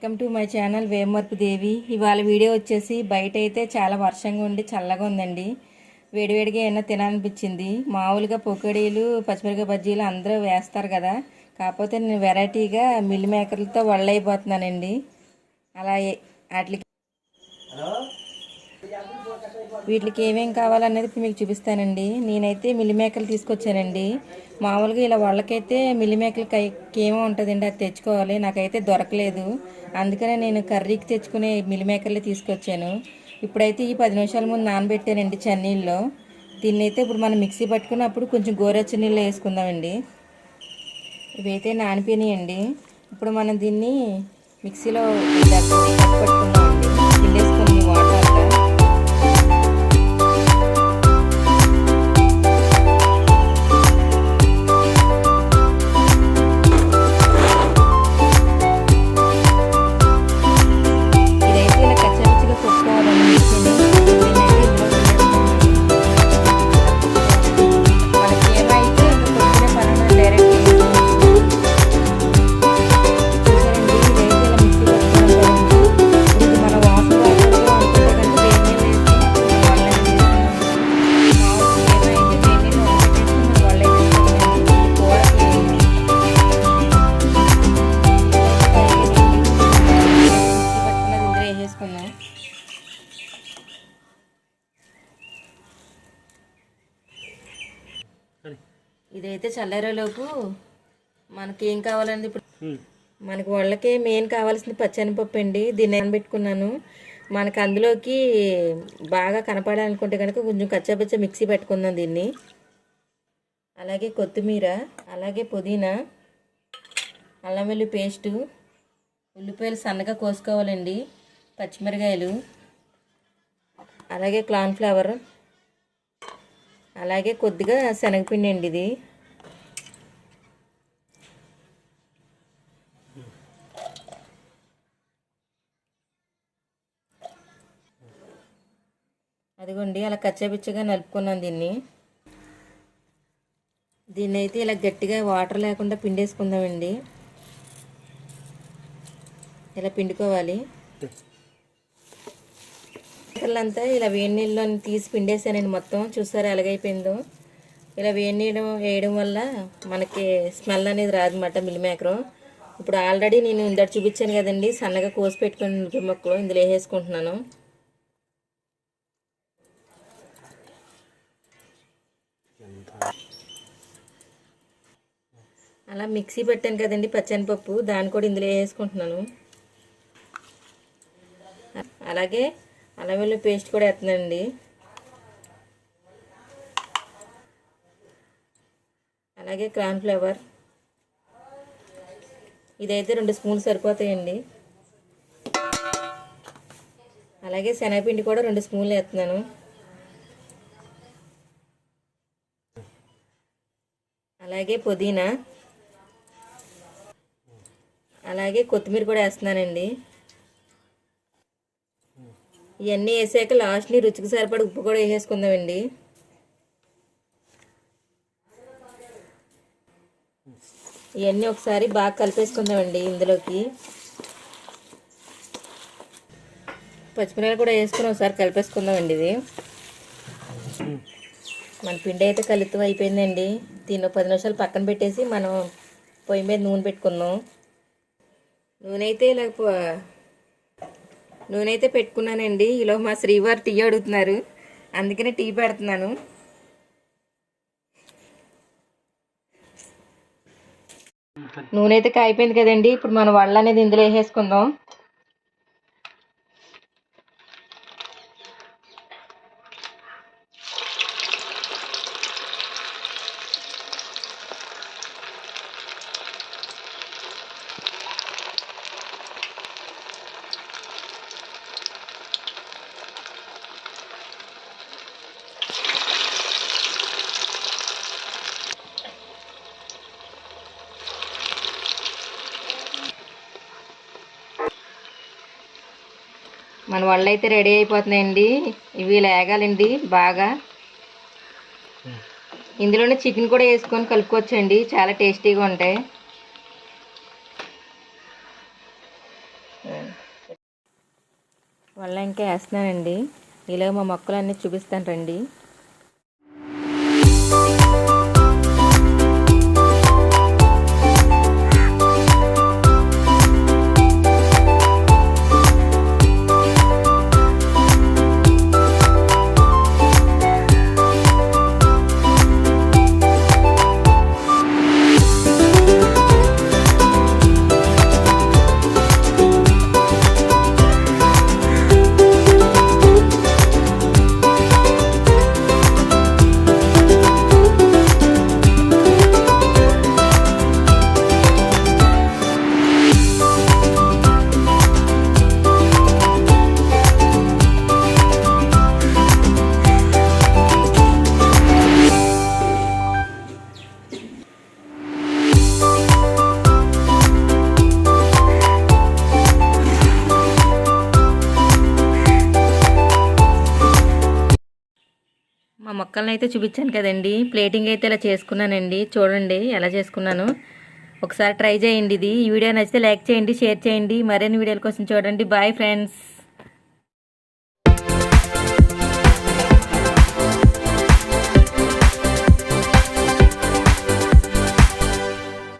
Welcome to my channel Vemarpu దేవి. ఇవాళ video వచ్చేసి బయట అయితే చాలా వర్షంగా ఉండి చల్లగా ఉందండి. వేడివేడిగా ఏమైనా తినాలనిపించింది. మామూలుగా పొకడీలు పచ్చిమిరపకాయ బజ్జీలు అందరూ వేస్తారు కదా, కాకపోతే నేను వెరైటీగా మిల్ మేకర్లతో వళ్ళైపోతున్నానండి. అలా వాటికి వీటికి ఏమేం కావాలనేది ఇప్పుడు మీకు చూపిస్తానండి. నేనైతే మిల్ మేకర్లు తీసుకొచ్చానండి. మామూలుగా ఇలా వాళ్ళకైతే మిల్ మేకర్లకి ఏమో ఉంటుందండి, అది తెచ్చుకోవాలి. నాకైతే దొరకలేదు, అందుకనే నేను కర్రీకి తెచ్చుకునే మిల్ మేకర్లు తీసుకొచ్చాను. ఇప్పుడైతే ఈ 10 నిమిషాల ముందు నానబెట్టానండి చన్నీళ్ళలో. దీన్ని అయితే ఇప్పుడు మనం మిక్సీ పట్టుకున్నప్పుడు కొంచెం గోరెచ్చ నీళ్ళు వేసుకుందామండి. ఇవైతే నానిపోయినాయండి. ఇప్పుడు మనం దీన్ని మిక్సీలో పట్టుకుందామండి. పిండేసుకుని వాటర్ అంతా. ఇదైతే చల్లారేలోపు మనకి ఏం కావాలండి, ఇప్పుడు మనకి వాళ్ళకి మెయిన్ కావాల్సింది పచ్చెనపప్పు అండి. దీన్ని నానబెట్టుకున్నాను. మనకు అందులోకి బాగా కనపడాలనుకుంటే కనుక కొంచెం కచ్చాపచ్చ మిక్సీ పెట్టుకుందాం దీన్ని. అలాగే కొత్తిమీర, అలాగే పుదీనా, అల్లం వెల్లుల్లి పేస్టు, ఉల్లిపాయలు సన్నగా కోసుకోవాలండి, పచ్చిమిరకాయలు, అలాగే కార్న్ఫ్లవర్, అలాగే కొద్దిగా శనగపిండి అండి. ఇది అదిగోండి, అలా కచ్చాపిచ్చగా నలుపుకున్నాను దీన్ని అయితే ఇలా గట్టిగా వాటర్ లేకుండా పిండేసుకుందామండి. ఇలా పిండుకోవాలి. అంతా ఇలా వేడి నీళ్ళలో తీసి పిండేసానండి మొత్తం. చూసారా ఎలాగైపోయిందో. ఇలా వేడి నీళ్ళు వేయడం వల్ల మనకి స్మెల్ అనేది రాదన్నమాట మిల్ మేకరు. ఇప్పుడు ఆల్రెడీ నేను ఇందాక చూపించాను కదండి, సన్నగా కోసి పెట్టుకుని మొక్కలు ఇందులో వేసేసుకుంటున్నాను. అలా మిక్సీ పెట్టాను కదండి పచ్చెనపప్పు, దాన్ని కూడా ఇందులో వేసుకుంటున్నాను. అలాగే అల్లం వెల్లుల్లి పేస్ట్ కూడా వేస్తున్నానండి. అలాగే కార్న్ఫ్లవర్, ఇదైతే 2 స్పూన్లు సరిపోతాయండి. అలాగే శనగపిండి కూడా 2 స్పూన్లు వేస్తున్నాను. అలాగే పుదీనా, అలాగే కొత్తిమీర కూడా వేస్తున్నానండి. ఇవన్నీ వేసాక లాస్ట్ని రుచికి సరిపడి ఉప్పు కూడా వేసేసుకుందామండి. ఇవన్నీ ఒకసారి బాగా కలిపేసుకుందామండి. ఇందులోకి పచ్చిమిరపకాయలు కూడా వేసుకుని ఒకసారి కలిపేసుకుందామండి. ఇది మన పిండి అయితే కలుతం అయిపోయిందండి. దీన్ని 10 నిమిషాలు పక్కన పెట్టేసి మనం పొయ్యి మీద నూనె పెట్టుకుందాం. నూనె అయితే పెట్టుకున్నానండి. ఇలా మా శ్రీవారు టీ అడుగుతున్నారు, అందుకనే టీ పెడుతున్నాను. నూనె అయితే కాయిపోయింది కదండి. ఇప్పుడు మనం వడలు అనేది ఇందులో వేసేసుకుందాం. మన వడలు అయితే రెడీ అయిపోతున్నాయండి. ఇవి లేగాలండి బాగా. ఇందులోనే చికెన్ కూడా వేసుకొని కలుపుకోవచ్చండి, చాలా టేస్టీగా ఉంటాయి. మళ్ళీ ఇంకా వేస్తున్నానండి. ఇలా మా మొక్కలన్నీ చూపిస్తాను రండి. మా మొక్కలను అయితే చూపించాను కదండి. ప్లేటింగ్ అయితే ఇలా చేసుకున్నానండి. చూడండి ఎలా చేసుకున్నాను. ఒకసారి ట్రై చేయండి. ఈ వీడియో నచ్చితే లైక్ చేయండి, షేర్ చేయండి. మరిన్ని వీడియోల కోసం చూడండి. Bye friends.